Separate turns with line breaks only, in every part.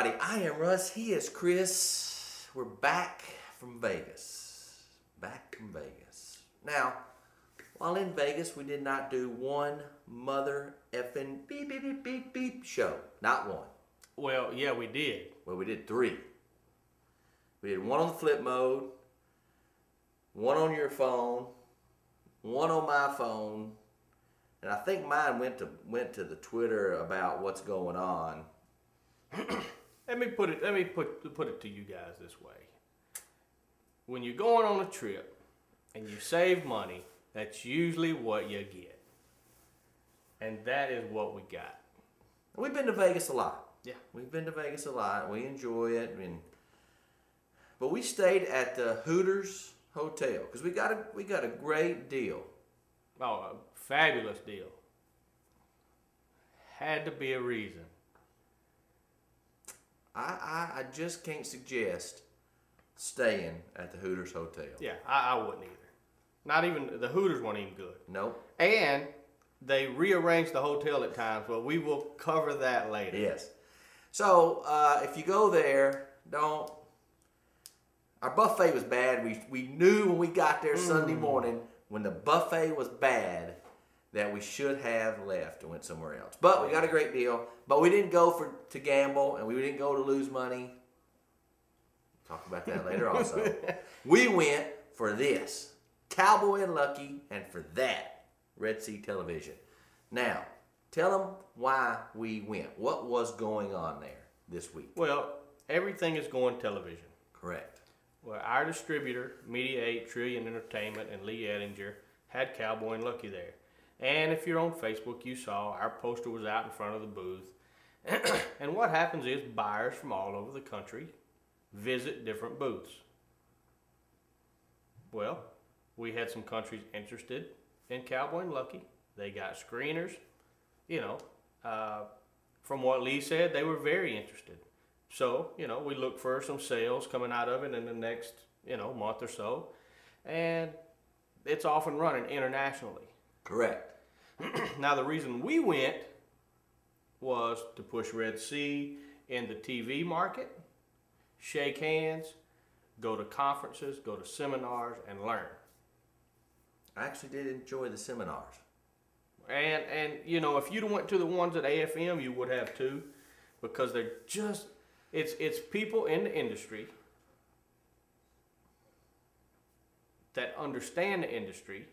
everybody. I am Russ. He is Chris. We're back from Vegas. Back from Vegas. Now, while in Vegas, we did not do one mother effing beep, beep, beep, beep, beep show. Not one.
Well, yeah, we did.
Well, we did 3. We did 1 on the flip mode, 1 on your phone, 1 on my phone, and I think mine went to the Twitter about what's going on.
Let me put it to you guys this way. When you're going on a trip and you save money, that's usually what you get. And that is what we got.
We've been to Vegas a lot.
Yeah.
We've been to Vegas a lot. We enjoy it. But we stayed at the Hooters Hotel because we got a great deal.
Oh, a fabulous deal. Had to be a reason.
I just can't suggest staying at the Hooters Hotel.
Yeah, I wouldn't either. Not even, the Hooters weren't even good.
Nope.
And they rearranged the hotel at times, but we will cover that later.
Yes. So, if you go there, don't... Our buffet was bad. We knew when we got there Sunday morning, when the buffet was bad, that we should have left and went somewhere else. But we got a great deal. But we didn't go to gamble, and we didn't go to lose money. Talk about that later also. We went for this. Cowboy and Lucky, and for that, Red Sea Television. Now, tell them why we went. What was going on there this week?
Well, everything is going television.
Correct.
Well, our distributor, Media 8, Trillion Entertainment, and Lee Ettinger had Cowboy and Lucky there. And if you're on Facebook, you saw our poster was out in front of the booth. And what happens is buyers from all over the country visit different booths. Well, we had some countries interested in Cowboy and Lucky. They got screeners. You know, from what Lee said, they were very interested. So, you know, we look for some sales coming out of it in the next, month or so. And it's off and running internationally.
Correct.
Now, the reason we went was to push Red Sea in the TV market, shake hands, go to conferences, go to seminars, and learn.
I actually did enjoy the seminars.
And if you'd went to the ones at AFM, you would have too, because they're just, it's people in the industry that understand the industry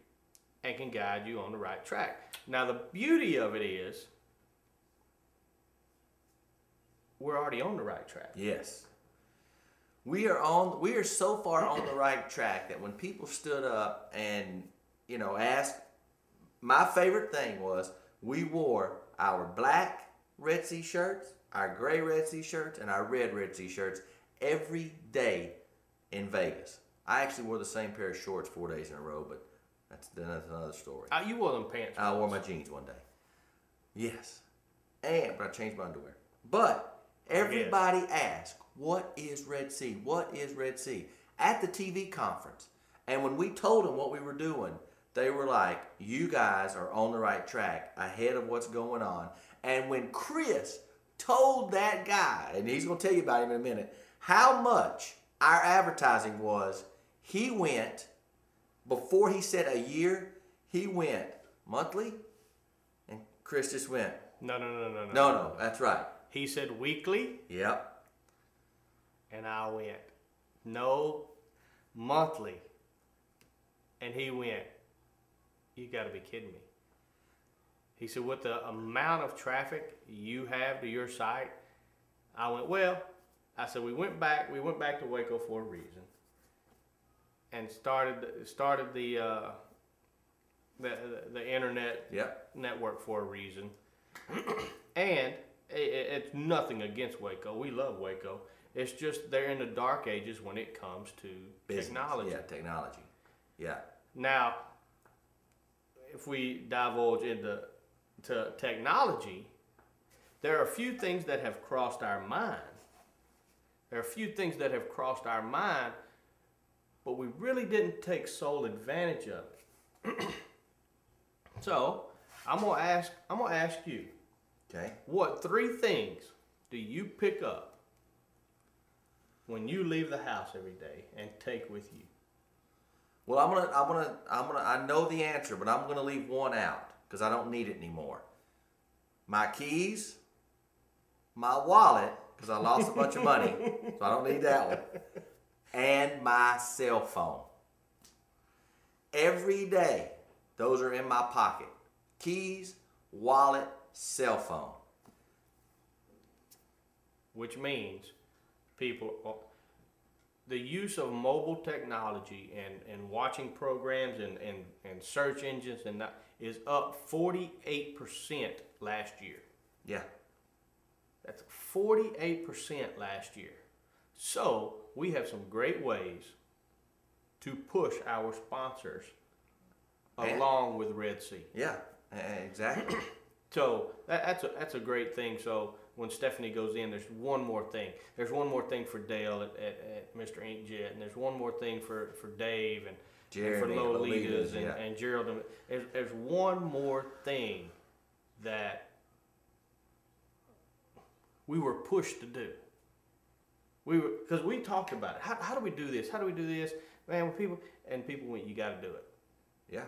and can guide you on the right track. Now, the beauty of it is we're already on the right track.
Yes. We are so far on the right track that when people stood up and, asked, my favorite thing was we wore our black Red Sea shirts, our gray Red Sea shirts, and our red Red Sea shirts every day in Vegas. I actually wore the same pair of shorts 4 days in a row, but that's another story.
You wore them pants.
I wore my jeans one day. Yes. But I changed my underwear. But everybody asked, what is Red Sea? What is Red Sea? At the TV conference. And when we told them what we were doing, they were like, you guys are on the right track, ahead of what's going on. And when Chris told that guy, and he's going to tell you about him in a minute, how much our advertising was, he went, before he said a year, he went monthly, and Chris just went. No, that's right.
He said weekly.
Yep.
And I went, no, monthly. And he went, you got to be kidding me. He said, with the amount of traffic you have to your site, I went, well, I said, we went back to Waco for a reason, and started the internet network for a reason. And it's nothing against Waco. We love Waco. It's just they're in the dark ages when it comes to technology.
Yeah, technology. Yeah.
Now, if we divulge into technology, there are a few things that have crossed our mind. But we really didn't take sole advantage of it. So, I'm gonna ask you.
Okay.
What 3 things do you pick up when you leave the house every day and take with you?
Well, I know the answer, but I'm gonna leave one out because I don't need it anymore. My keys, my wallet, because I lost a bunch of money, so I don't need that one, and my cell phone. Every day, those are in my pocket. Keys, wallet, cell phone.
Which means the use of mobile technology and watching programs and search engines and that is up 48% last year.
Yeah.
That's 48% last year. So we have some great ways to push our sponsors along with Red Sea.
Yeah, exactly.
So that's a great thing. So when Stephanie goes in, there's one more thing. There's one more thing for Dale at Mr. Inkjet, and there's one more thing for Dave and
Jeremy,
for Lolitas
yeah.
and Gerald. There's one more thing that we were pushed to do. Because we talked about it. How do we do this? How do we do this? Man, when people went, you got to do it.
Yeah.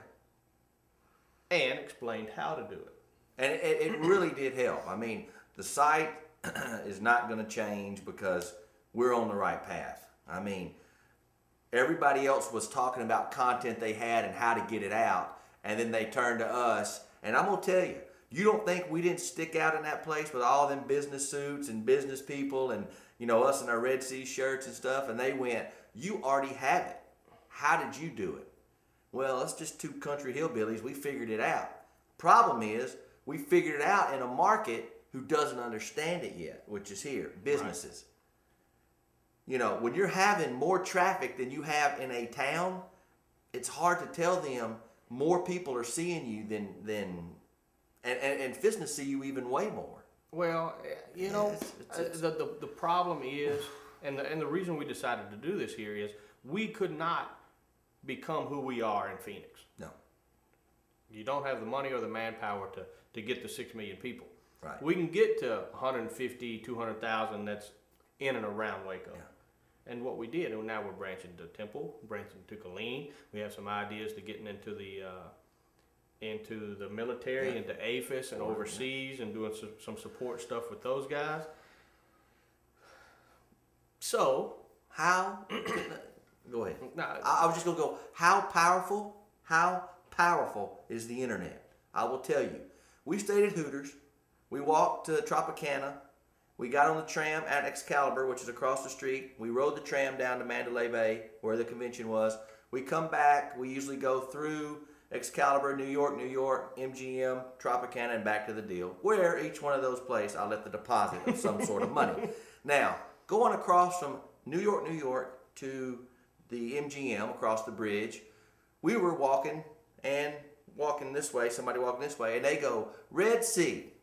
And explained how to do it.
And it really did help. I mean, the site is not going to change because we're on the right path. I mean, everybody else was talking about content they had and how to get it out, and then they turned to us. And I'm going to tell you, you don't think we didn't stick out in that place with all them business suits and business people and, you know, us in our Red Sea shirts and stuff, and they went, you already have it. How did you do it? Well, it's just two country hillbillies. We figured it out. Problem is, we figured it out in a market who doesn't understand it yet, which is here, businesses. Right. You know, when you're having more traffic than you have in a town, it's hard to tell them more people are seeing you and business see you even way more.
Well, you know, the problem is, and the reason we decided to do this here is we could not become who we are in Phoenix.
No. You
don't have the money or the manpower to get to 6 million people.
Right.
We can get to 150, 200,000 that's in and around Waco. Yeah. And what we did, and now we're branching to Temple, branching to Killeen. We have some ideas to getting into the military, into APHIS and overseas, and doing some support stuff with those guys. So,
how? Go ahead. No, I was just going to go, how powerful is the internet? I will tell you. We stayed at Hooters. We walked to Tropicana. We got on the tram at Excalibur, which is across the street. We rode the tram down to Mandalay Bay, where the convention was. We come back. We usually go through Excalibur, New York, MGM, Tropicana, and back to the deal, where each one of those places I left the deposit of some sort of money. Now, going across from New York to the MGM across the bridge, we were walking this way, somebody walking this way, and they go, Red Sea,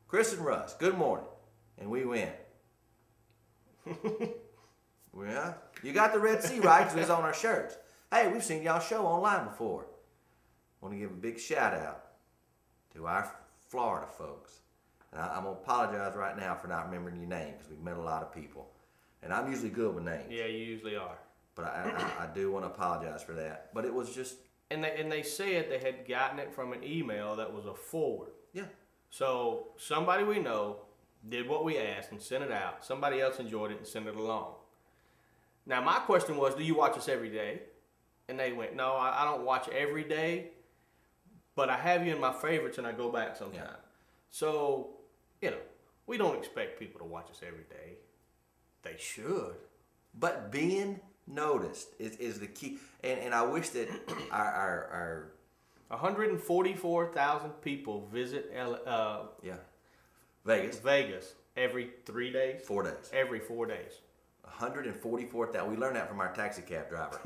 Chris and Russ, good morning. And we went, well, you got the Red Sea right because it was on our shirts. Hey, we've seen y'all show online before. Want to give a big shout out to our Florida folks. And I'm going to apologize right now for not remembering your name because we've met a lot of people. And I'm usually good with names.
Yeah, you usually are.
But I do want to apologize for that. But it was just...
And they said they had gotten it from an email that was a forward.
Yeah.
So somebody we know did what we asked and sent it out. Somebody else enjoyed it and sent it along. Now my question was, do you watch us every day? And they went, no, I don't watch every day, but I have you in my favorites and I go back sometime. Yeah. So, you know, we don't expect people to watch us every day. They should.
But being noticed is the key. And I wish that our
144,000 people visit Vegas every 3 days?
4 days.
Every 4 days.
144,000. We learned that from our taxi cab driver.